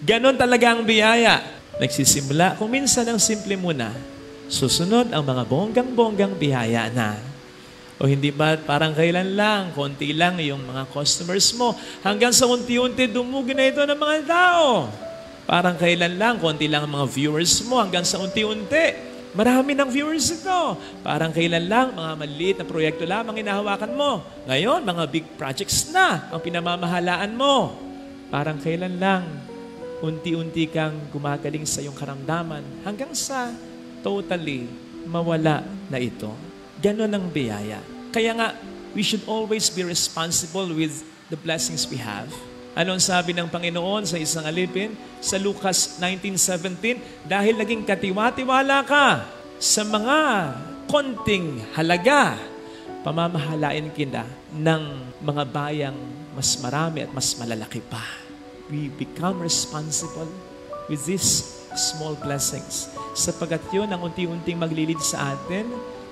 Ganon talaga ang biyaya. Nagsisimula, kung minsan ang simple muna, susunod ang mga bonggang-bonggang biyaya na. O hindi ba parang kailan lang, konti lang yung mga customers mo, hanggang sa unti-unti dumugi na ito ng mga tao. Parang kailan lang, konti lang ang mga viewers mo, hanggang sa unti-unti, marami ng viewers ito. Parang kailan lang, mga maliit na proyekto lamang hinahawakan mo. Ngayon, mga big projects na ang pinamamahalaan mo. Parang kailan lang, unti-unti kang gumagaling sa iyong karamdaman, hanggang sa totally mawala na ito. Ganon ang biyaya. Kaya nga, we should always be responsible with the blessings we have. Ano ang sabi ng Panginoon sa isang alipin? Sa Lucas 19:17, dahil naging katiwa-tiwala ka sa mga konting halaga, pamamahalain kita ng mga bayang mas marami at mas malalaki pa. We become responsible with these small blessings. Sapagat yun ang unti-unting maglilid sa atin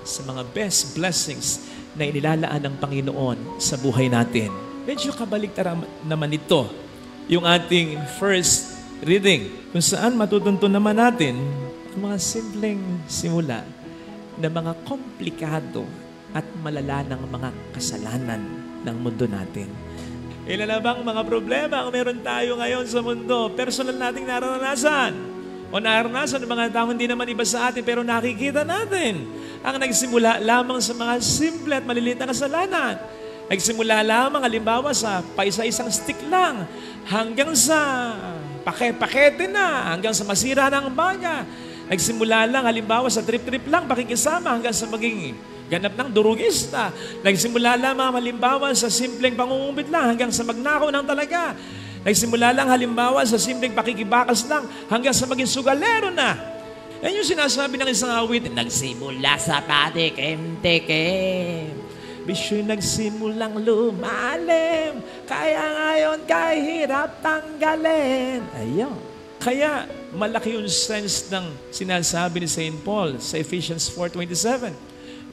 sa mga best blessings na inilalaan ng Panginoon sa buhay natin. Medyo kabaligtad naman ito, yung ating first reading, kung saan matutunto naman natin ang mga simpleng simula na mga komplikado at malala ng mga kasalanan ng mundo natin. Ilan na bang mga problema ang meron tayo ngayon sa mundo? Personal nating naranasan. O naranasan ng mga tao hindi naman iba sa atin pero nakikita natin ang nagsimula lamang sa mga simple at maliliit na kasalanan. Nagsimula lamang halimbawa sa paisa-isang stick lang hanggang sa pakete na, hanggang sa masira ng baga. Nagsimula lang halimbawa sa trip-trip lang, pakikisama hanggang sa maging ganap ng durugista. Nagsimula lamang halimbawa sa simpleng pangungumbit lang hanggang sa magnakaw ng talaga. Nagsimula lang halimbawa sa simpleng pakikibakas lang hanggang sa maging sugalero na. Yan yung sinasabi ng isang awit, nagsimula sa patikim-tikim, bisyo'y nagsimulang lumalim, kaya ngayon kahirap tanggalin. Ayun. Kaya malaki yung sense ng sinasabi ni St. Paul sa Ephesians 4:27.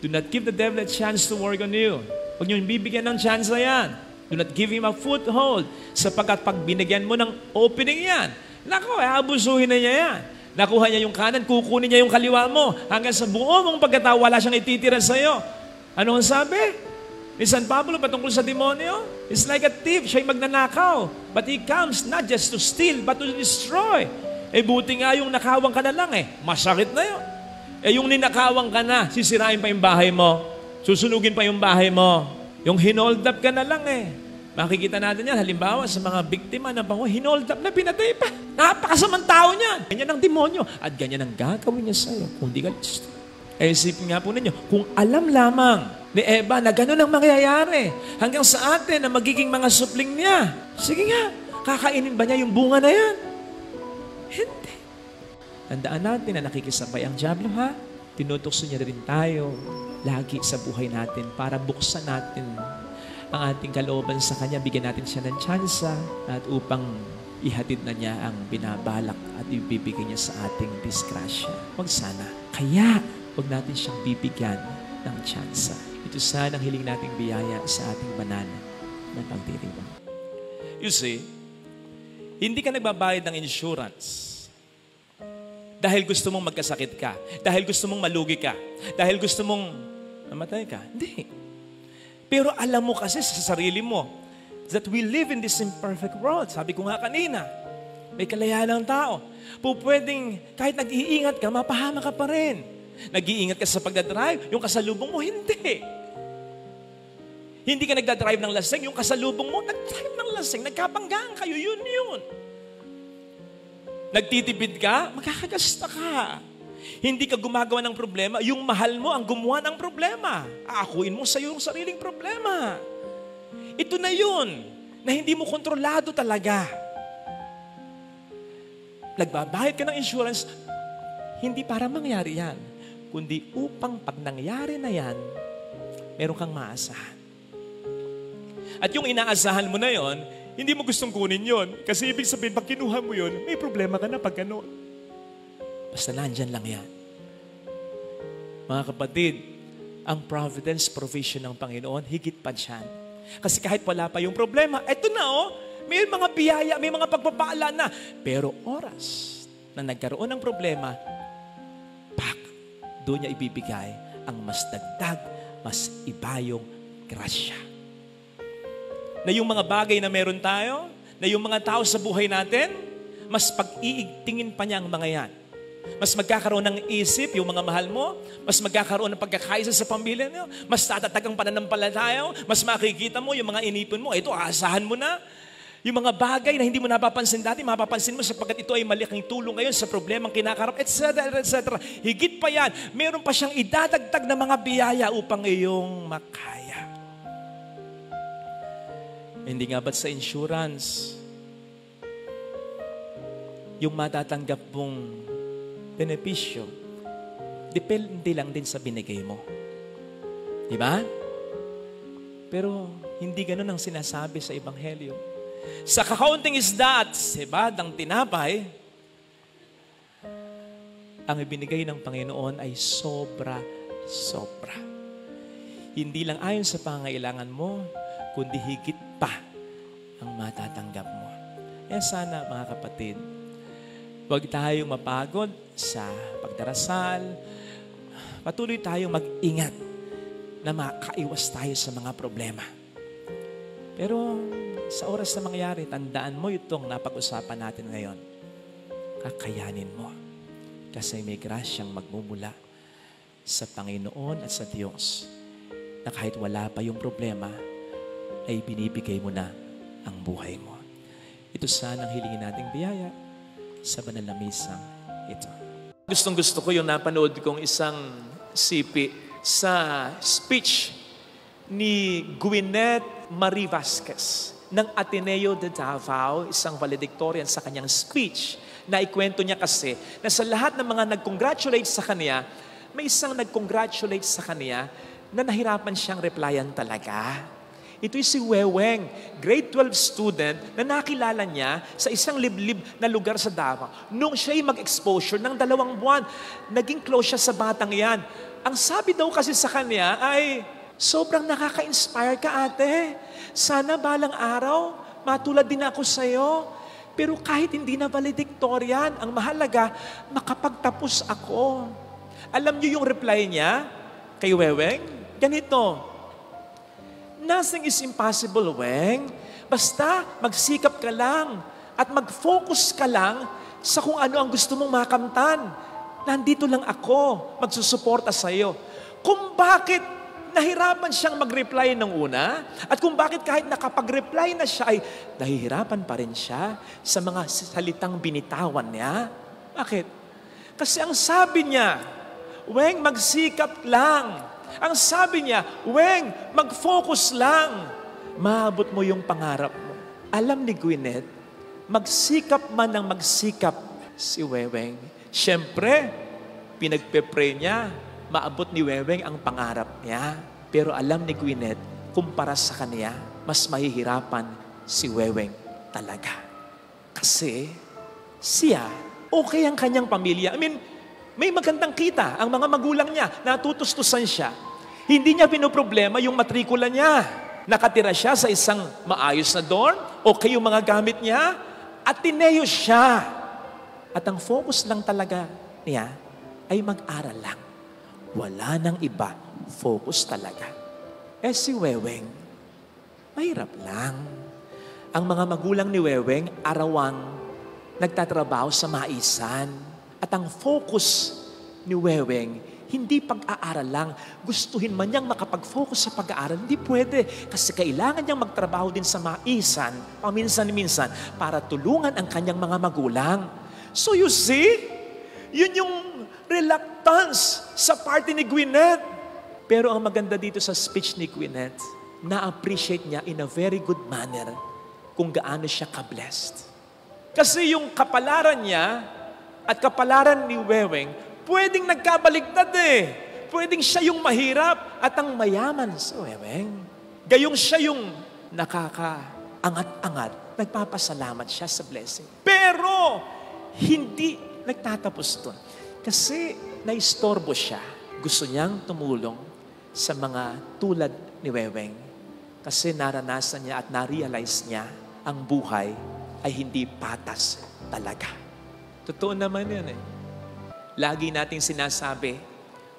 Do not give the devil a chance to work on you. Huwag niyong bibigyan ng chance na yan. Do not give him a foothold. Sapagkat pag binigyan mo ng opening yan, nako, abusuhin na niya yan. Nakuha niya yung kanan, kukunin niya yung kaliwa mo. Hanggang sa buo mong pagkatao, wala siyang ititira sa'yo. Ano ang sabi? Ni San Pablo patungkol sa demonyo? It's like a thief, siya'y magnanakaw. But he comes not just to steal, but to destroy. Buti nga yung nakawang ka na lang masakit na yun. Yung ninakawang ka na, sisirain pa yung bahay mo. Susunugin pa yung bahay mo. Yung hinold up ka na lang Makikita natin yan, halimbawa sa mga biktima ng panguha, hinold up na pinatay pa. Napakasamang tao niyan. Ganyan ang demonyo. At ganyan ang gagawin niya sa'yo kung di ka gusto. Isipin nga po ninyo, kung alam lamang ni Eva na gano'n ang mangyayari hanggang sa atin na magiging mga supling niya, sige nga, kakainin ba niya yung bunga na yan? Hindi. Tandaan natin na nakikisabay ang dyablo, ha? Tinutukso niya rin tayo lagi sa buhay natin para buksan natin ang ating kalooban sa Kanya, bigyan natin siya ng tsansa at upang ihatid na niya ang binabalak at ibibigay niya sa ating disgrasya. Huwag sana. Kaya, huwag natin siyang bibigyan ng tsansa. Ito sana ang hiling nating biyaya sa ating banal na pagdiriwang. You see, hindi ka nagbabayad ng insurance dahil gusto mong magkasakit ka, dahil gusto mong malugi ka, dahil gusto mong mamatay ka. Hindi. Pero alam mo kasi sa sarili mo that we live in this imperfect world. Sabi ko nga kanina, may kalayaan ng tao. Pwedeng kahit nag-iingat ka, mapahama ka pa rin. Nag-iingat ka sa pagdadrive, yung kasalubong mo, hindi. Hindi ka nagdadrive ng lasing, yung kasalubong mo, nagdrive ng lasing, nagkabanggaan kayo, yun. Nagtitipid ka, magkakagasta ka. Hindi ka gumagawa ng problema, yung mahal mo ang gumawa ng problema. Aakuin mo sa iyong sariling problema. Ito na yun, na hindi mo kontrolado talaga. Nagbabayad ka ng insurance, hindi para mangyari yan, kundi upang pag nangyari na yan, meron kang maasahan. At yung inaasahan mo na yon, hindi mo gustong kunin yon. Kasi ibig sabihin, pag kinuha mo yon, may problema ka na pag gano'n. Basta nandyan lang yan. Mga kapatid, ang providence, provision ng Panginoon, higit pa dyan. Kasi kahit wala pa yung problema, eto na may mga biyaya, may mga pagpapala na. Pero oras na nagkaroon ng problema, doon niya ibibigay ang mas dagdag, mas ibayong grasya. Na yung mga bagay na meron tayo, na yung mga tao sa buhay natin, mas pag-iigtingin pa niya ang mga yan. Mas magkakaroon ng isip, yung mga mahal mo, mas magkakaroon ng pagkakaisa sa pamilya niyo, mas tatatag ang pananampalataya, mas makikita mo yung mga inipon mo, ito, aasahan mo na. Yung mga bagay na hindi mo napapansin dati, mapapansin mo sapagkat ito ay malaking tulong ngayon sa problemang kinakarap, etc., etc. Higit pa yan, meron pa siyang idadagdag na mga biyaya upang iyong makaya. Hindi nga ba't sa insurance, yung matatanggap mong benepisyo, depende lang din sa binigay mo. Di ba? Pero hindi ganun ang sinasabi sa Ebanghelyo. Sa kakaunting isda at sebadang tinapay, ang ibinigay ng Panginoon ay sobra-sobra. Hindi lang ayon sa pangailangan mo, kundi higit pa ang matatanggap mo. Kaya sana, mga kapatid, huwag tayong mapagod sa pagdarasal. Patuloy tayong mag-ingat na makaiwas tayo sa mga problema. Pero sa oras na mangyari, tandaan mo itong napag-usapan natin ngayon. Kakayanin mo. Kasi may grasyang magmumula sa Panginoon at sa Diyos na kahit wala pa yung problema, ay binibigay mo na ang buhay mo. Ito sana ang hilingin nating biyaya sa banal na misang ito. Gustong-gusto ko yung napanood kong isang sipi sa speech ni Gwyneth Marie Vasquez ng Ateneo de Davao, isang valedictorian sa kanyang speech, na ikwento niya kasi na sa lahat ng mga nag-congratulate sa kanya, may isang nag-congratulate sa kanya na nahirapan siyang replyan talaga. Ito'y si Weweng, grade 12 student na nakilala niya sa isang liblib na lugar sa Davao. Nung siya'y mag-exposure ng 2 buwan, naging close siya sa batang yan. Ang sabi daw kasi sa kanya ay, sobrang nakaka-inspire ka, ate. Sana balang araw, matulad din ako sa'yo. Pero kahit hindi na valedictorian, ang mahalaga, makapagtapos ako. Alam niyo yung reply niya kay Weweng? Ganito, nothing is impossible, Weng. Basta magsikap ka lang at mag-focus ka lang sa kung ano ang gusto mong makamtan. Nandito lang ako, magsusuporta sa'yo. Kung bakit nahirapan siyang mag-reply ng una, at kung bakit kahit nakapag-reply na siya ay nahihirapan pa rin siya sa mga salitang binitawan niya. Bakit? Kasi ang sabi niya, Weng, magsikap lang. Ang sabi niya, Weng, mag-focus lang. Maabot mo yung pangarap mo. Alam ni Gwyneth, magsikap man ang magsikap si Weweng. Siyempre, pinagpe-pray niya, maabot ni Weweng ang pangarap niya. Pero alam ni Gwyneth, kumpara sa kanya, mas mahihirapan si Weweng talaga. Kasi siya, okay ang kanyang pamilya. I mean, may magandang kita ang mga magulang niya, natutustusan siya. Hindi niya pinoproblema yung matrikula niya. Nakatira siya sa isang maayos na dorm, okay yung mga gamit niya, Ateneo siya. At ang focus lang talaga niya ay mag-aral lang. Wala nang iba, focus talaga. Si Weweng, mahirap lang. Ang mga magulang ni Weweng, arawang nagtatrabaho sa maisan. At ang focus ni Weweng, hindi pag-aaral lang. Gustuhin man niyang makapag-focus sa pag-aaral, hindi pwede. Kasi kailangan niyang magtrabaho din sa maisan, paminsan-minsan, para tulungan ang kanyang mga magulang. So you see, yun yung reluctance sa party ni Gwyneth. Pero ang maganda dito sa speech ni Gwyneth, na-appreciate niya in a very good manner kung gaano siya ka-blessed. Kasi yung kapalaran niya at kapalaran ni Weweng, pwedeng nagkabaligtad eh. Pwedeng siya yung mahirap at ang mayaman si Weweng. Gayong siya yung nakakaangat-angat. Nagpapasalamat siya sa blessing. Pero, hindi nagtatapos doon. Kasi naistorbo siya. Gusto niyang tumulong sa mga tulad ni Weweng. Kasi naranasan niya at na-realize niya ang buhay ay hindi patas talaga. Totoo naman yun eh. Lagi nating sinasabi,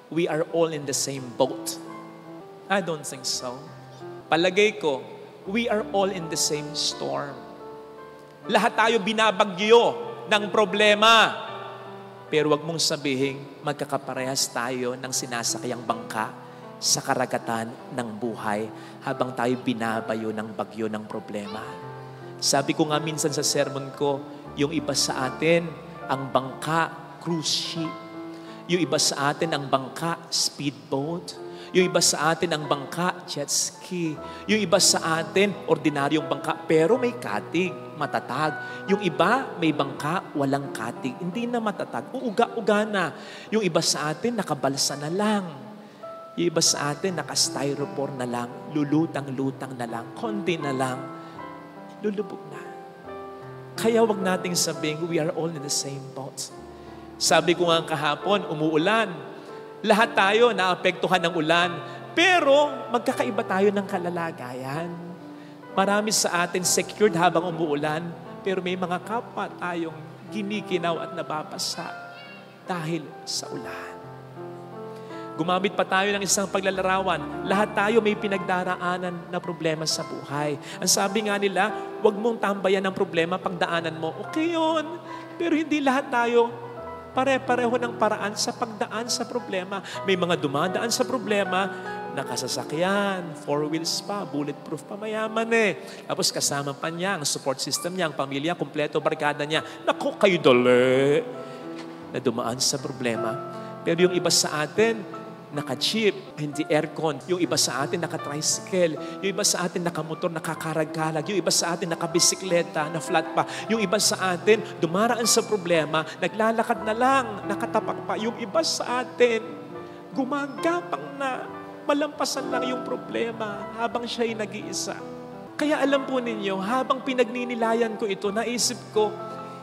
we are all in the same boat. I don't think so. Palagay ko, we are all in the same storm. Lahat tayo binabagyo ng problema. Pero wag mong sabihin, magkakaparehas tayo ng sinasakayang bangka sa karagatan ng buhay habang tayo binabayo ng bagyo ng problema. Sabi ko nga minsan sa sermon ko, yung iba sa atin, ang bangka, cruise ship. Yung iba sa atin, ang bangka, speedboat. Yung iba sa atin, ang bangka, jet ski. Yung iba sa atin, ordinaryong bangka, pero may katig, matatag. Yung iba, may bangka, walang katig, hindi na matatag. Uuga-uga na. Yung iba sa atin, nakabalsa na lang. Yung iba sa atin, naka-styrofoam na lang, lulutang-lutang na lang, konti na lang, lulubog na. Kaya wag nating sabihin, we are all in the same boat. Sabi ko nga kahapon, umuulan. Lahat tayo naapektuhan ng ulan, pero magkakaiba tayo ng kalalagayan. Marami sa atin secured habang umuulan, pero may mga kapwa tayong ginikinaw at nababasa dahil sa ulan. Gumamit pa tayo ng isang paglalarawan. Lahat tayo may pinagdaraanan na problema sa buhay. Ang sabi nga nila, huwag mong tambayan ng problema pagdaanan mo. Okay yun, pero hindi lahat tayo pare-pareho ng paraan sa pagdaan sa problema. May mga dumadaan sa problema, nakasasakyan, 4 wheels pa, bulletproof pa, mayaman eh. Tapos kasama pa niya, ang support system niya, ang pamilya, kumpleto, barkada niya. Naku, kayo dali na dumaan sa problema. Pero yung iba sa atin, naka-jeep, hindi aircon. Yung iba sa atin, naka-tricycle. Yung iba sa atin, naka-motor, nakakarag-karag. Yung iba sa atin, naka-bisikleta, na flat pa. Yung iba sa atin, dumaraan sa problema, naglalakad na lang, nakatapak pa. Yung iba sa atin, gumagapang na, malampasan lang yung problema habang siya'y nag-iisa. Kaya alam po ninyo, habang pinagninilayan ko ito, naisip ko,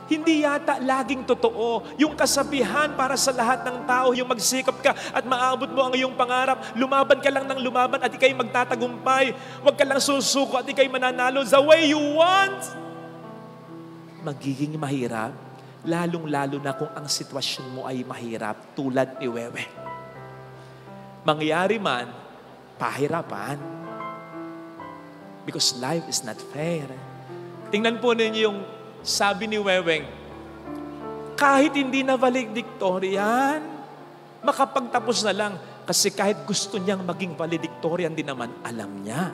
hindi yata laging totoo yung kasabihan para sa lahat ng tao, yung magsikap ka at maabot mo ang iyong pangarap. Lumaban ka lang ng lumaban at ikay magtatagumpay. Huwag ka lang susuko at ikay mananalo the way you want. Magiging mahirap, lalong-lalo na kung ang sitwasyon mo ay mahirap tulad ni Wewe. Mangyari man, pahirapan. Because life is not fair. Tingnan po ninyo yung sabi ni Weweng, kahit hindi na valedictorian, makapagtapos na lang. Kasi kahit gusto niyang maging valedictorian din naman, alam niya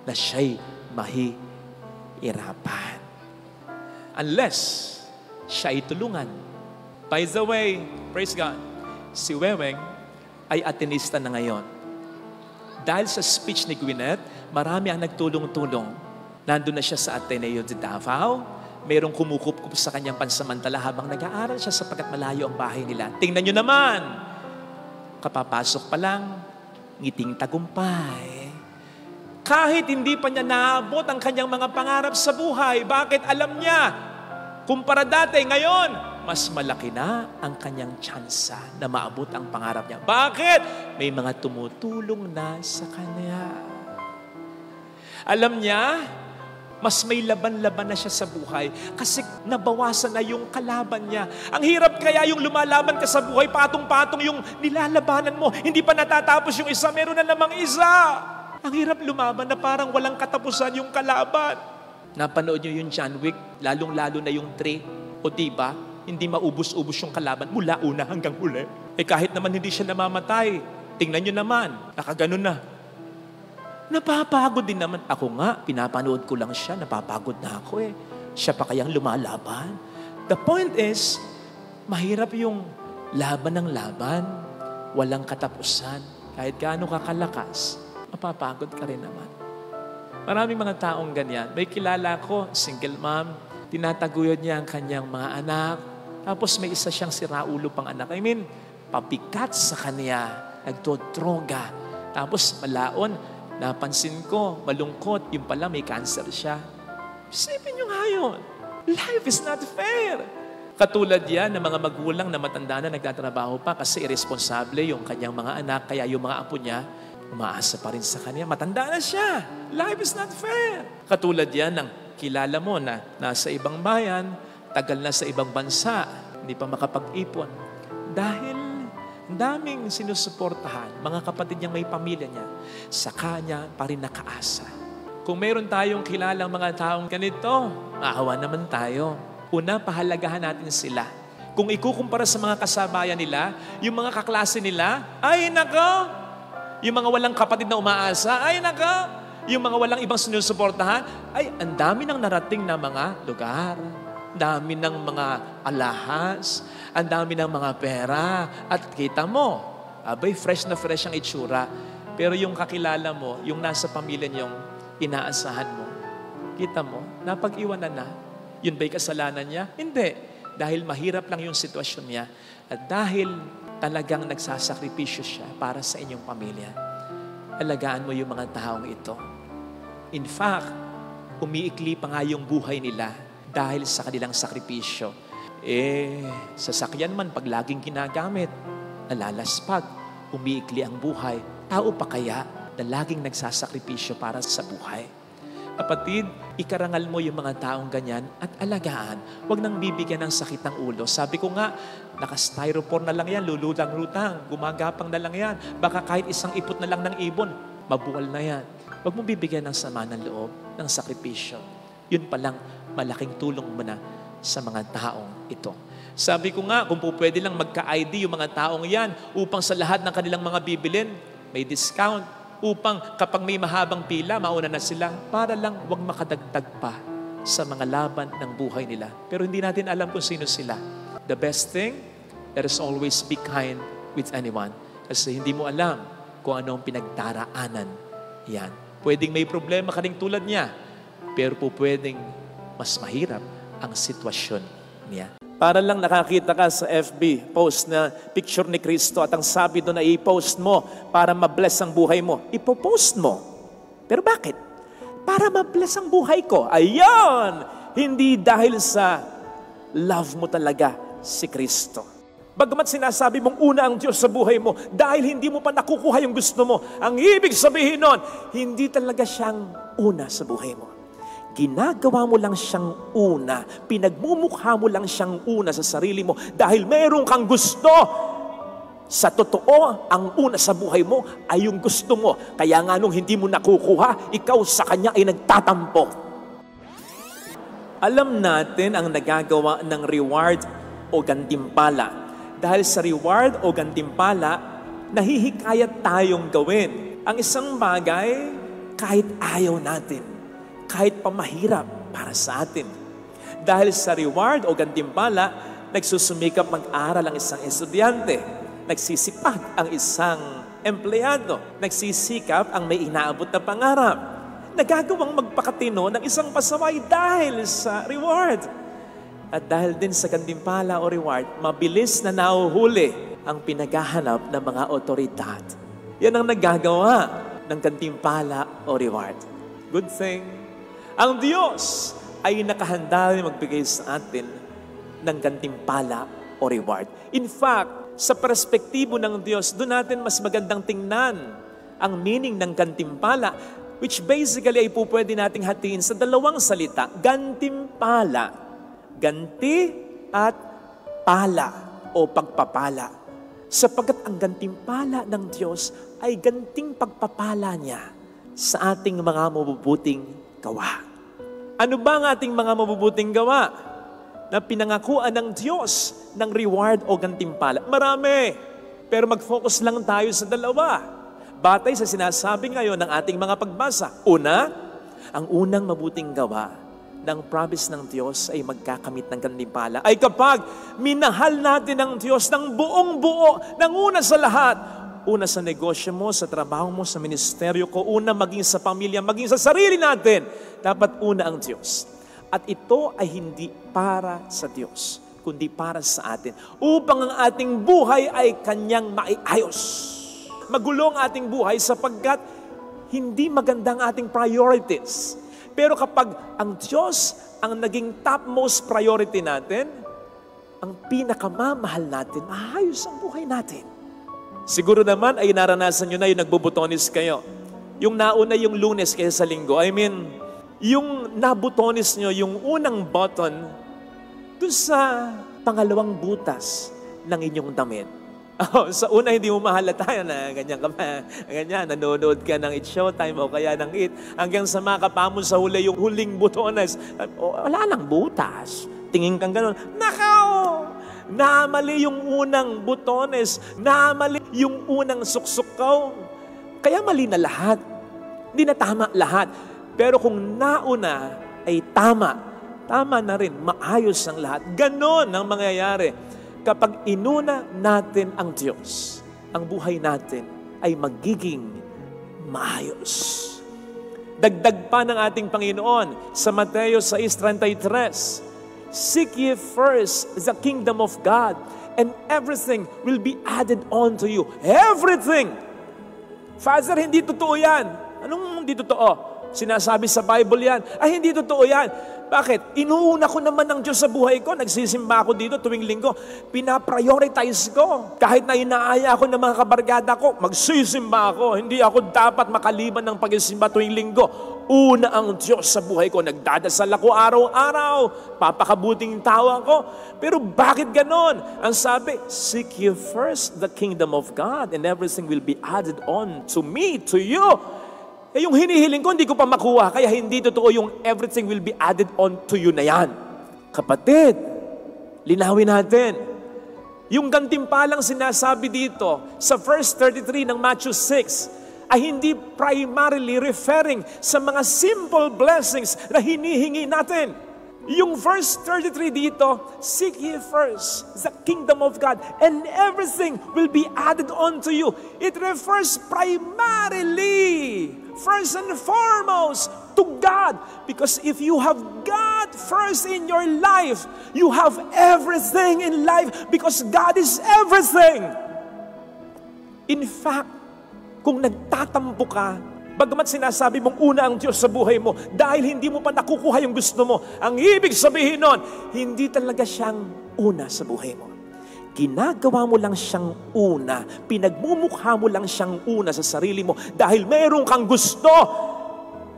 na siya'y mahihirapan. Unless siya'y tulungan. By the way, praise God, si Weweng ay Atenista na ngayon. Dahil sa speech ni Gwyneth, marami ang nagtulong-tulong. Nandun na siya sa Ateneo de Davao. Mayroong kumukup-kup sa kanyang pansamantala habang nag-aaral siya sapagkat malayo ang bahay nila. Tingnan nyo naman, kapapasok pa lang, ngiting tagumpay. Kahit hindi pa niya naabot ang kanyang mga pangarap sa buhay, bakit alam niya, kumpara dati, ngayon, mas malaki na ang kanyang tsansa na maabot ang pangarap niya. Bakit? May mga tumutulong na sa kanya. Alam niya, mas may laban-laban na siya sa buhay kasi nabawasan na yung kalaban niya. Ang hirap kaya yung lumalaban ka sa buhay, patong-patong yung nilalabanan mo. Hindi pa natatapos yung isa, meron na namang isa. Ang hirap lumaban na parang walang katapusan yung kalaban. Napanood nyo yung John Wick, lalong-lalo na yung 3. O diba, hindi maubos-ubos yung kalaban mula una hanggang huli. Eh kahit naman hindi siya namamatay, tingnan nyo naman, nakaganon na. Napapagod din naman. Ako nga, pinapanood ko lang siya, napapagod na ako eh. Siya pa kayang lumalaban. The point is, mahirap yung laban ng laban, walang katapusan. Kahit gaano ka kalakas, mapapagod ka rin naman. Maraming mga taong ganyan. May kilala ko, single mom, tinataguyod niya ang kanyang mga anak. Tapos may isa siyang siraulo pang anak. I mean, pabigat sa kanya, nagdodroga. Tapos malaon, napansin ko, malungkot, yung pala may cancer siya. Isipin nyo nga yun. Life is not fair. Katulad yan ng mga magulang na matanda na nagtatrabaho pa kasi irresponsable yung kanyang mga anak, kaya yung mga apo niya, umaasa pa rin sa kanya. Matanda na siya. Life is not fair. Katulad yan ng kilala mo na nasa ibang bayan, tagal na sa ibang bansa, hindi pa makapag-ipon. Dahil daming sinusuportahan, mga kapatid niya, may pamilya niya, sa kanya pa rin nakaasa. Kung meron tayong kilalang mga taong ganito, maawa naman tayo. Una, pahalagahan natin sila. Kung ikukumpara sa mga kasabayan nila, yung mga kaklase nila, ay nako! Yung mga walang kapatid na umaasa, ay nako! Yung mga walang ibang sinusuportahan, ay ang dami ng narating na mga lugar. Dami ng mga alahas, ang dami ng mga pera, at kita mo, abay, fresh na fresh ang itsura. Pero yung kakilala mo, yung nasa pamilya niyong inaasahan mo, kita mo, napag-iwanan na. Yun ba'y kasalanan niya? Hindi. Dahil mahirap lang yung sitwasyon niya, at dahil talagang nagsasakripisyo siya para sa inyong pamilya. Alagaan mo yung mga taong ito. In fact, umiikli pa nga yung buhay nila dahil sa kanilang sakripisyo. Sasakyan man pag laging ginagamit, nalalaspag, umiikli ang buhay. Tao pa kaya na laging nagsasakripisyo para sa buhay? Kapatid, ikarangal mo yung mga taong ganyan at alagaan. Huwag nang bibigyan ng sakit ng ulo. Sabi ko nga, naka-styrofoam na lang yan, lulutang-lutang, gumagapang na lang yan. Baka kahit isang ipot na lang ng ibon, mabuwal na yan. Huwag mo bibigyan ng sama ng loob, ng sakripisyo. Yun palang malaking tulong mo na sa mga taong ito. Sabi ko nga, kung po pwede lang magka-ID yung mga taong yan upang sa lahat ng kanilang mga bibilin, may discount. Upang kapag may mahabang pila, mauna na sila para lang huwag makadagdag pa sa mga laban ng buhay nila. Pero hindi natin alam kung sino sila. The best thing, let us always be kind with anyone. Kasi hindi mo alam kung anong pinagdaraanan yan. Pwedeng may problema ka rin tulad niya, pero po pwedeng mas mahirap ang sitwasyon niya. Para lang nakakita ka sa FB post na picture ni Kristo at ang sabi doon na i-post mo para ma-bless ang buhay mo. Ipo-post mo. Pero bakit? Para ma-bless ang buhay ko. Ayan! Hindi dahil sa love mo talaga si Kristo. Bagamat sinasabi mong una ang Diyos sa buhay mo, dahil hindi mo pa nakukuha yung gusto mo, ang ibig sabihin nun, hindi talaga siyang una sa buhay mo. Ginagawa mo lang siyang una, pinagmumukha mo lang siyang una sa sarili mo dahil meron kang gusto. Sa totoo, ang una sa buhay mo ay yung gusto mo. Kaya nga nung hindi mo nakukuha, ikaw sa kanya ay nagtatampo. Alam natin ang nagagawa ng reward o gantimpala. Dahil sa reward o gantimpala, nahihikayat tayong gawin ang isang bagay kahit ayaw natin, kahit pamahirap para sa atin. Dahil sa reward o gantimpala, nagsusumikap mag-aral ang isang estudyante, nagsisipag ang isang empleyado, nagsisikap ang may inaabot na pangarap, nagagawang magpakatino ng isang pasaway dahil sa reward. At dahil din sa gantimpala o reward, mabilis na nahuhuli ang pinaghahanap ng mga otoridad. Yan ang nagagawa ng gantimpala o reward. Good thing, ang Diyos ay nakahanda rin magbigay sa atin ng gantimpala o reward. In fact, sa perspektibo ng Diyos, doon natin mas magandang tingnan ang meaning ng gantimpala, which basically ay po pwede nating hatiin sa dalawang salita, gantimpala. Ganti at pala o pagpapala. Sapagkat ang gantimpala ng Diyos ay ganting pagpapala niya sa ating mga mabubuting gawa. Ano ba ang ating mga mabubuting gawa na pinangakuan ng Diyos ng reward o gantimpala? Marami. Pero mag-focus lang tayo sa dalawa. Batay sa sinasabi ngayon ng ating mga pagbasa. Una, ang unang mabuting gawa ng promise ng Diyos ay magkakamit ng gantimpala ay kapag minahal natin ang Diyos ng buong buo, ng una sa lahat. Una sa negosyo mo, sa trabaho mo, sa ministeryo ko, una maging sa pamilya, maging sa sarili natin. Dapat una ang Diyos. At ito ay hindi para sa Diyos, kundi para sa atin. Upang ang ating buhay ay Kanyang maiayos. Magulo ang ating buhay sapagkat hindi maganda ang ating priorities. Pero kapag ang Diyos ang naging topmost priority natin, ang pinakamamahal natin, maayos ang buhay natin. Siguro naman ay naranasan nyo na yung nagbubutonis kayo. Yung nauna yung Lunes kaysa sa Linggo. I mean, yung nabutones nyo yung unang button doon sa pangalawang butas ng inyong damit? Oh, sa una, hindi mo mahalata na ganyan ka pa. Ganyan, nanonood ka ng It's Showtime o kaya ng It. Hanggang sa makapa mo sa huli yung huling butones. Wala lang butas. Tingin kang gano'n. Nakaw! Namali yung unang butones. Namali yung unang suksok. Kaya mali na lahat. Hindi na tama lahat. Pero kung nauna ay tama, tama na rin. Maayos ang lahat. Ganon ang mangyayari. Kapag inuna natin ang Diyos, ang buhay natin ay magiging maayos. Dagdag pa ng ating Panginoon sa Mateo 6:33, "Seek ye first the kingdom of God, and everything will be added on to you." Everything! Father, hindi totoo yan. Anong hindi totoo? Sinasabi sa Bible yan. Ay, hindi totoo yan. Bakit? Inuuna ko naman ng Diyos sa buhay ko. Nagsisimba ako dito tuwing linggo. Pinaprioritize ko. Kahit na inaaya ako ng mga kabarkada ko, magsisimba ako. Hindi ako dapat makaliban ng pagsisimba tuwing linggo. Una ang Diyos sa buhay ko. Nagdadasal ako araw-araw. Papakabuting tao ako. Pero bakit ganon? Ang sabi, "Seek ye first the kingdom of God, and everything will be added on to me, to you." Eh yung hinihiling ko, hindi ko pa makuha. Kaya hindi totoo yung everything will be added on to you na yan. Kapatid, linawin natin. Yung gantimpalang sinasabi dito sa verse 33 ng Matthew 6 ay hindi primarily referring sa mga simple blessings na hinihingi natin. Yung verse 33 dito, "Seek ye first the kingdom of God, and everything will be added on to you." It refers primarily, first and foremost, to God. Because if you have God first in your life, you have everything in life because God is everything. In fact, kung nagtatampo ka, bagamat sinasabi mong una ang Diyos sa buhay mo, dahil hindi mo pa nakukuha yung gusto mo, ang ibig sabihin nun, hindi talaga siyang una sa buhay mo. Ginagawa mo lang siyang una, pinagmumukha mo lang siyang una sa sarili mo dahil meron kang gusto.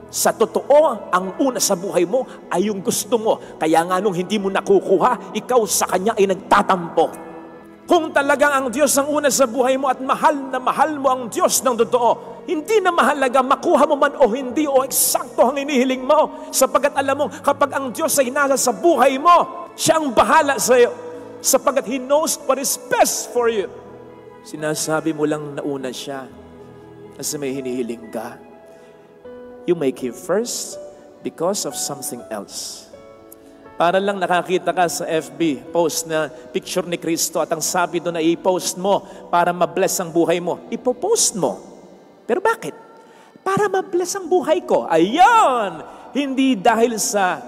Sa totoo, ang una sa buhay mo ay yung gusto mo. Kaya nga nung hindi mo nakukuha, ikaw sa Kanya ay nagtatampo. Kung talagang ang Diyos ang una sa buhay mo at mahal na mahal mo ang Diyos ng totoo, hindi na mahalaga makuha mo man o hindi o eksakto ang inihiling mo. Sapagkat alam mo, kapag ang Diyos ay nasa sa buhay mo, siya ang bahala sa iyo. Sapagkat He knows what is best for you. Sinasabi mo lang na una siya kasi may hinihiling ka. You make Him first because of something else. Para lang nakakita ka sa FB post na picture ni Kristo at ang sabi doon na i-post mo para ma-bless ang buhay mo. Ipo-post mo. Pero bakit? Para ma-bless ang buhay ko. Ayan! Hindi dahil sa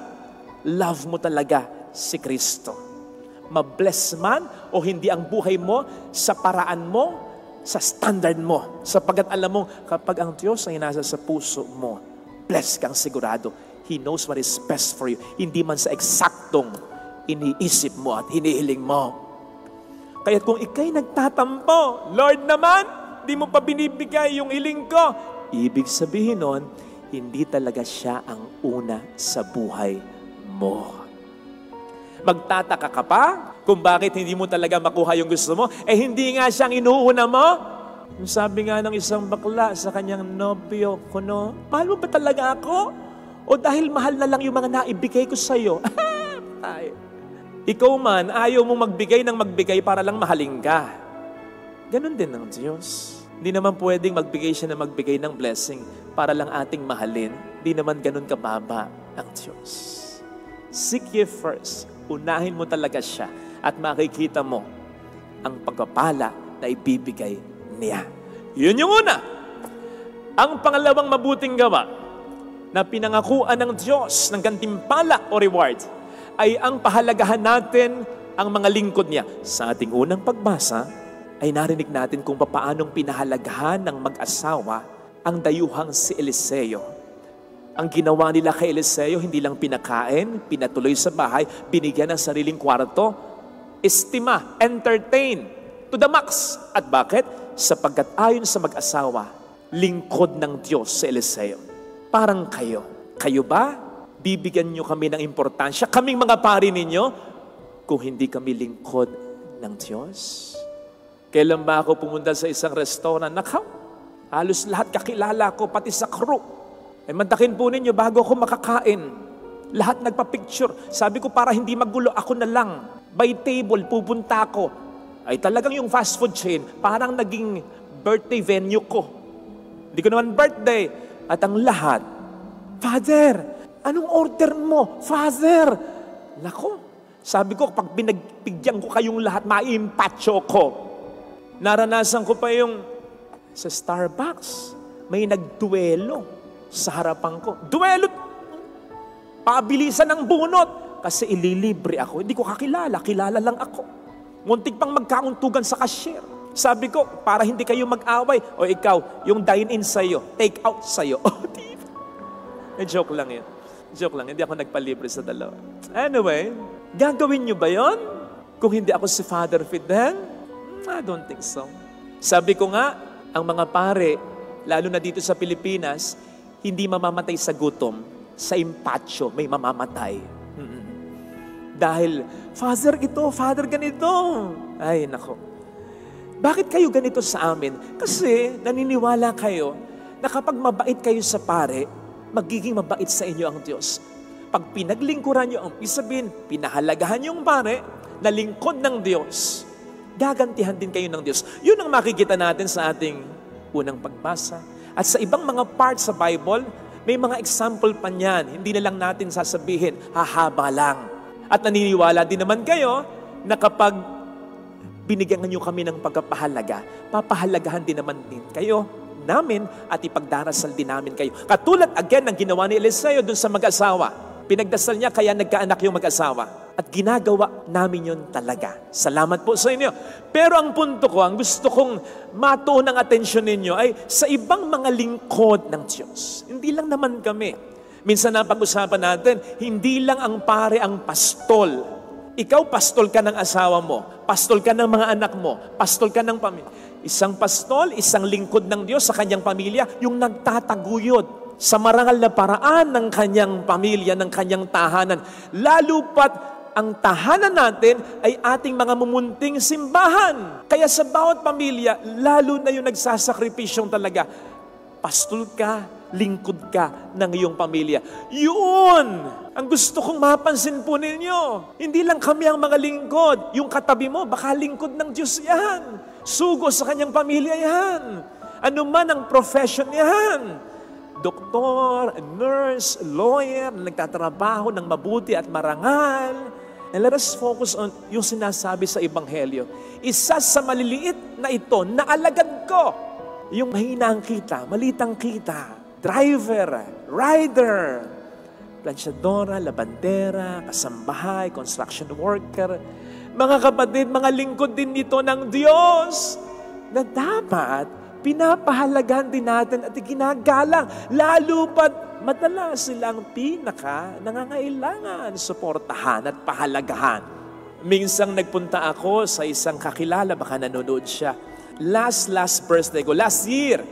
love mo talaga si Kristo. Ma-bless man o hindi ang buhay mo sa paraan mo, sa standard mo. Sapagkat alam mo, kapag ang Diyos ay nasa sa puso mo, bless kang sigurado. He knows what is best for you. Hindi man sa eksaktong iniisip mo at hinihiling mo. Kaya kung ikay nagtatampo, Lord naman, di mo pa binibigay yung hiling ko. Ibig sabihin nun, hindi talaga siya ang una sa buhay mo. Magtataka ka pa kung bakit hindi mo talaga makuha yung gusto mo? Eh hindi nga siyang inuuna mo? Yung sabi nga ng isang bakla sa kanyang nobyo, kuno, mahal mo ba talaga ako? O dahil mahal na lang yung mga naibigay ko sa'yo? Ikaw man, ayaw mo magbigay ng magbigay para lang mahalin ka. Ganon din ng Diyos. Hindi naman pwedeng magbigay siya na magbigay ng blessing para lang ating mahalin. Hindi naman ganon kababa ang Diyos. Seek ye first. Unahin mo talaga siya at makikita mo ang pagpapala na ibibigay niya. Yun yung una. Ang pangalawang mabuting gawa na pinangakuan ng Diyos ng gantimpala o reward ay ang pahalagahan natin ang mga lingkod niya. Sa ating unang pagbasa ay narinig natin kung paanong pinahalagahan ng mag-asawa ang dayuhang si Eliseo. Ang ginawa nila kay Eliseo, hindi lang pinakain, pinatuloy sa bahay, binigyan ng sariling kwarto, estima, entertain, to the max. At bakit? Sapagkat ayon sa mag-asawa, lingkod ng Diyos si Eliseo. Parang kayo. Kayo ba bibigyan nyo kami ng importansya, kaming mga pari ninyo, kung hindi kami lingkod ng Diyos? Kailan ba ako pumunta sa isang restaurant? Nakaw, halos lahat kakilala ko, pati sa crew. Mantakin po ninyo bago ako makakain. Lahat nagpa-picture. Sabi ko, para hindi magulo, ako na lang. By table, pupunta ako. Ay talagang yung fast food chain, parang naging birthday venue ko. Hindi ko naman birthday. At ang lahat, Father, anong order mo? Father! Nako, sabi ko, pag pinagbigyan ko kayong lahat, maimpatcho ko. Naranasan ko pa yung sa Starbucks, may nagduelo sa harapan ko. Duelo! Pabilisan ng bunot. Kasi ililibre ako. Hindi ko kakilala. Kilala lang ako. Muntik pang magkauntugan sa cashier. Sabi ko, para hindi kayo mag-away. O ikaw, yung dine-in sa'yo, take out sa'yo. O, diba? Joke lang yun. Joke lang. Hindi ako nagpalibre sa dalawa. Anyway, gagawin nyo ba yon? Kung hindi ako si Father Fidel? I don't think so. Sabi ko nga, ang mga pare, lalo na dito sa Pilipinas, hindi mamamatay sa gutom. Sa impatyo, may mamamatay. Dahil, Father ito, Father ganito. Ay, nako. Bakit kayo ganito sa amin? Kasi naniniwala kayo na kapag mabait kayo sa pare, magiging mabait sa inyo ang Diyos. Pag pinaglingkuran nyo, ang sabihin, pinahalagahan yung pare na lingkod ng Diyos, gagantihan din kayo ng Diyos. Yun ang makikita natin sa ating unang pagbasa. At sa ibang mga parts sa Bible, may mga example pa niyan. Hindi na lang natin sasabihin, hahaba lang. At naniniwala din naman kayo na kapag binigyan nyo kami ng pagpapahalaga, papahalagahan din naman din kayo namin at ipagdarasal din namin kayo. Katulad again ng ginawa ni Eliseo dun sa mag-asawa. Pinagdasal niya kaya nagkaanak yung mag-asawa. At ginagawa namin yun talaga. Salamat po sa inyo. Pero ang punto ko, ang gusto kong matuon ang atensyon ninyo ay sa ibang mga lingkod ng Diyos. Hindi lang naman kami. Minsan na pag-usapan natin, hindi lang ang pare ang pastol. Ikaw, pastol ka ng asawa mo. Pastol ka ng mga anak mo. Pastol ka ng pamilya. Isang pastol, isang lingkod ng Diyos sa kanyang pamilya, yung nagtataguyod sa marangal na paraan ng kanyang pamilya, ng kanyang tahanan. Lalo pat ang tahanan natin ay ating mga mumunting simbahan. Kaya sa bawat pamilya, lalo na yung nagsasakripisyong talaga, pastol ka, lingkod ka ng iyong pamilya. Yun! Ang gusto kong mapansin po ninyo. Hindi lang kami ang mga lingkod. Yung katabi mo, baka lingkod ng Diyos yan. Sugo sa kanyang pamilya yan. Ano man ang profession yan. Doktor, nurse, lawyer, nagtatrabaho ng mabuti at marangal. And let us focus on yung sinasabi sa Ebanghelyo. Isa sa maliliit na ito, na alagad ko. Yung mahina ang kita, malitang kita. Driver, rider, plansyadora, labandera, kasambahay, construction worker. Mga kapatid, mga lingkod din ito ng Diyos na dapat pinapahalagahan din natin at ginagalang. Lalo pat madalas silang pinaka nangangailangan, suportahan at pahalagahan. Minsang nagpunta ako sa isang kakilala, baka nanonood siya. Last birthday ko, last year,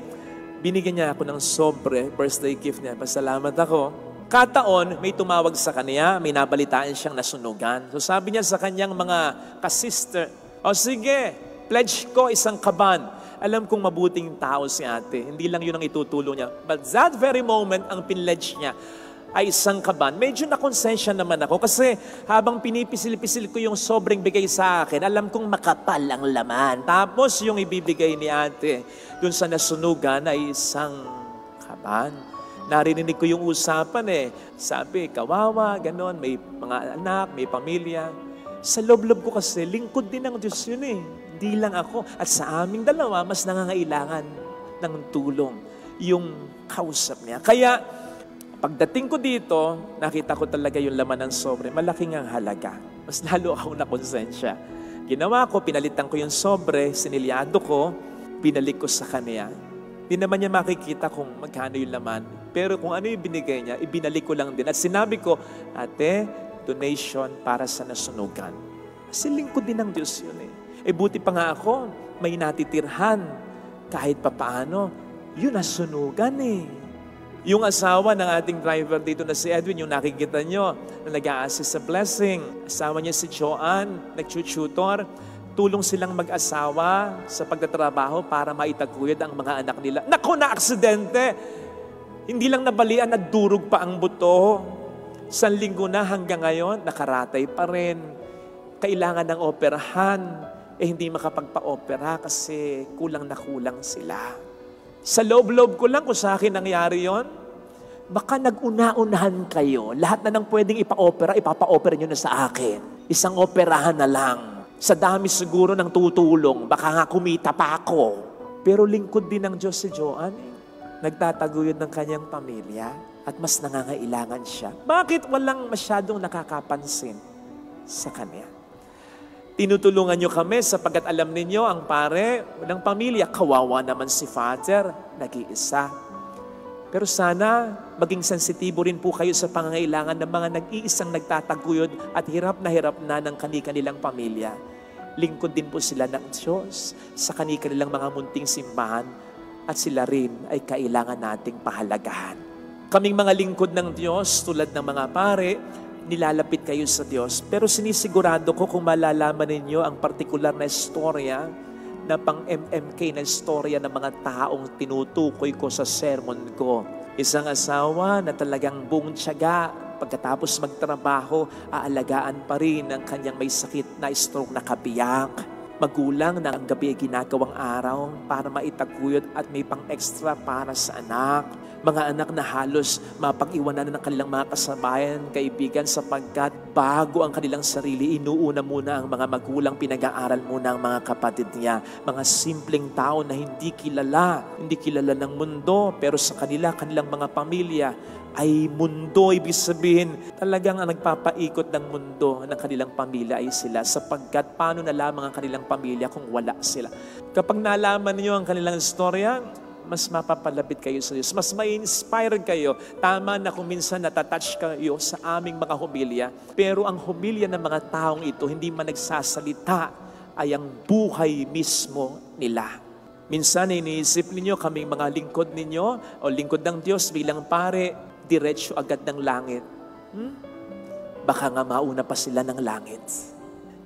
binigyan niya ako ng sobre, birthday gift niya. Pasalamat ako. Kataon, may tumawag sa kanya, may nabalitaan siyang nasunugan. So sabi niya sa kanyang mga kasister, o sige, pledge ko isang kaban. Alam kong mabuting tao si ate. Hindi lang yun ang itutulong niya. But that very moment, ang pinledge niya ay isang kaban. Medyo nakonsensya naman ako kasi habang pinipisil-pisil ko yung sobrang bigay sa akin, alam kong makapal ang laman. Tapos yung ibibigay ni ate dun sa nasunugan ay isang kaban. Narinig ko yung usapan Sabi, kawawa, ganon, may mga anak, may pamilya. Sa loob-loob ko kasi, lingkod din ng Diyos yun Hindi lang ako. At sa aming dalawa, mas nangangailangan ng tulong yung kausap niya. Kaya, pagdating ko dito, nakita ko talaga yung laman ng sobre. Malaking ang halaga. Mas lalo ako na konsensya. Ginawa ko, pinalitan ko yung sobre, sinilyado ko, binalik ko sa kanya. Di naman niya makikita kung magkano yung laman. Pero kung ano yung binigay niya, ibinalik ko lang din. At sinabi ko, ate, donation para sa nasunugan. Kasi lingkod din ng Diyos yun buti pa nga ako, may natitirhan. Kahit papaano, yun nasunugan Yung asawa ng ating driver dito na si Edwin, yung nakikita nyo na nag-a-assist sa blessing. Asawa niya si Joanne, nag-tutor. Tulong silang mag-asawa sa pagtatrabaho para maitaguyod ang mga anak nila. Naku, na-aksidente! Hindi lang nabalian, nagdurog pa ang buto. 1 linggo na hanggang ngayon, nakaratay pa rin. Kailangan ng operahan. Hindi makapagpa-opera kasi kulang na kulang sila. Sa loob-loob ko lang kung sa akin nangyari yon, baka nag-una-unahan kayo. Lahat na nang pwedeng ipa-opera, ipapa-opera nyo na sa akin. Isang operahan na lang. Sa dami siguro ng tutulong, baka nga kumita pa ako. Pero lingkod din ng Diyos si Joanne. Nagtataguyod ng kanyang pamilya at mas nangangailangan siya. Bakit walang masyadong nakakapansin sa kanya? Tinutulungan nyo kami sapagkat alam ninyo ang pare ng pamilya, kawawa naman si Father, nag-iisa. Pero sana maging sensitibo rin po kayo sa pangangailangan ng mga nag-iisang nagtataguyod at hirap na ng kanilang pamilya. Lingkod din po sila ng Diyos sa kanilang mga munting simbahan at sila rin ay kailangan nating pahalagahan. Kaming mga lingkod ng Diyos tulad ng mga pare, nilalapit kayo sa Diyos. Pero sinisigurado ko kung malalaman ninyo ang partikular na istorya na pang MMK na istorya ng mga taong tinutukoy ko sa sermon ko. Isang asawa na talagang buong tiyaga, pagkatapos magtrabaho, aalagaan pa rin ang kanyang may sakit na stroke na kabiyak. Magulang na ang gabi ay ginagawang araw para maitaguyod at may pang-extra para sa anak. Mga anak na halos mapag-iwanan ng kanilang mga kasabayan, kaibigan, sapagkat bago ang kanilang sarili, inuuna muna ang mga magulang, pinag-aaral muna ang mga kapatid niya. Mga simpleng tao na hindi kilala ng mundo, pero sa kanilang mga pamilya ay mundo. Ibig sabihin, talagang ang nagpapaikot ng mundo ng kanilang pamilya ay sila, sapagkat paano na lamang ang kanilang pamilya kung wala sila. Kapag nalaman niyo ang kanilang istorya, mas mapapalapit kayo sa Diyos. Mas ma-inspire kayo. Tama na kung minsan natatouch kayo sa aming mga humilya. Pero ang humilya ng mga taong ito, hindi man nagsasalita, ay ang buhay mismo nila. Minsan iniisip ninyo, kaming mga lingkod ninyo, o lingkod ng Diyos bilang pare, diretso agad ng langit. Baka nga mauna pa sila ng langit.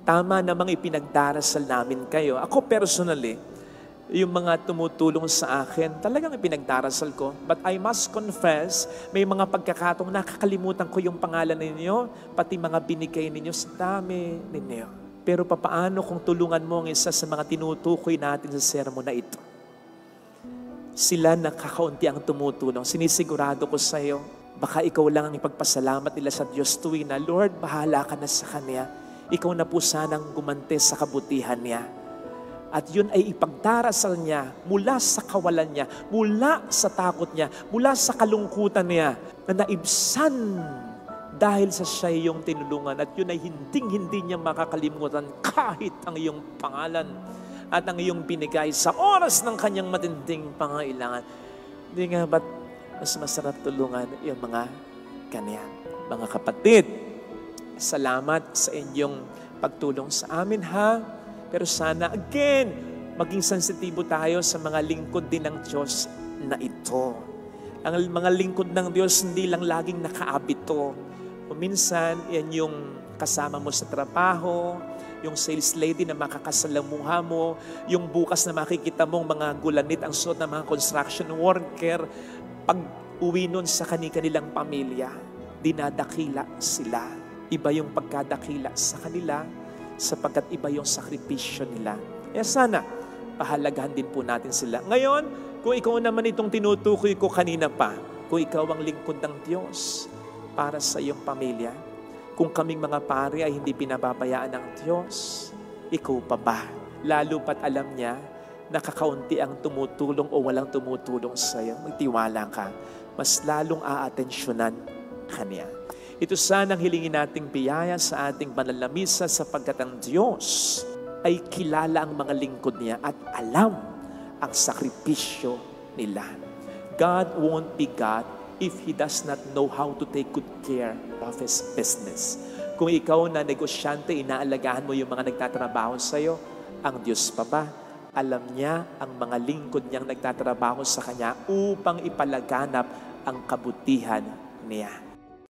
Tama namang ipinagdarasal namin kayo. Ako personally, yung mga tumutulong sa akin, talagang ipinagdarasal ko. But I must confess, may mga pagkakataong nakakalimutan ko yung pangalan ninyo, pati mga binigay ninyo sa dami ninyo. Pero papaano kung tulungan mo ang isa sa mga tinutukoy natin sa sermon na ito? Sila nakakaunti ang tumutulong. Sinisigurado ko sa iyo, baka ikaw lang ang ipagpasalamat nila sa Diyos tuwing na, Lord, bahala ka na sa Kanya. Ikaw na po sanang gumante sa kabutihan niya. At yun ay ipagdarasal niya mula sa kawalan niya, mula sa takot niya, mula sa kalungkutan niya, na naibsan dahil sa siya yung tinulungan. At yun ay hindi niya makakalimutan kahit ang iyong pangalan at ang iyong binigay sa oras ng kanyang matinding pangailangan. Hindi nga ba't mas masarap tulungan yung mga ganyan? Mga kapatid, salamat sa inyong pagtulong sa amin, ha? Pero sana, again, maging sensitibo tayo sa mga lingkod din ng Diyos na ito. Ang mga lingkod ng Diyos hindi lang laging nakaabito. O minsan, yan yung kasama mo sa trabaho, yung sales lady na makakasalamuha mo, yung bukas na makikita mong mga gulanit ang suot ng mga construction worker, pag uwi nun sa kanilang pamilya, dinadakila sila. Iba yung pagkadakila sa kanila, sapagkat iba yung sakripisyo nila. Kaya sana, pahalagahan din po natin sila. Ngayon, kung ikaw naman itong tinutukoy ko kanina pa, kung ikaw ang lingkod ng Diyos para sa iyong pamilya, kung kaming mga pare ay hindi pinababayaan ng Diyos, ikaw pa ba? Lalo pat alam niya, nakakaunti ang tumutulong o walang tumutulong sa iyo. Magtiwala ka, mas lalong aatensyonan ka niya. Ito sanang hilingin nating biyaya sa ating banal na misa, sapagkat ang Diyos ay kilala ang mga lingkod niya at alam ang sakripisyo nila. God won't be God if He does not know how to take good care of His business. Kung ikaw na negosyante, inaalagaan mo yung mga nagtatrabaho sa iyo, ang Diyos pa ba? Alam niya ang mga lingkod niyang nagtatrabaho sa Kanya upang ipalaganap ang kabutihan niya.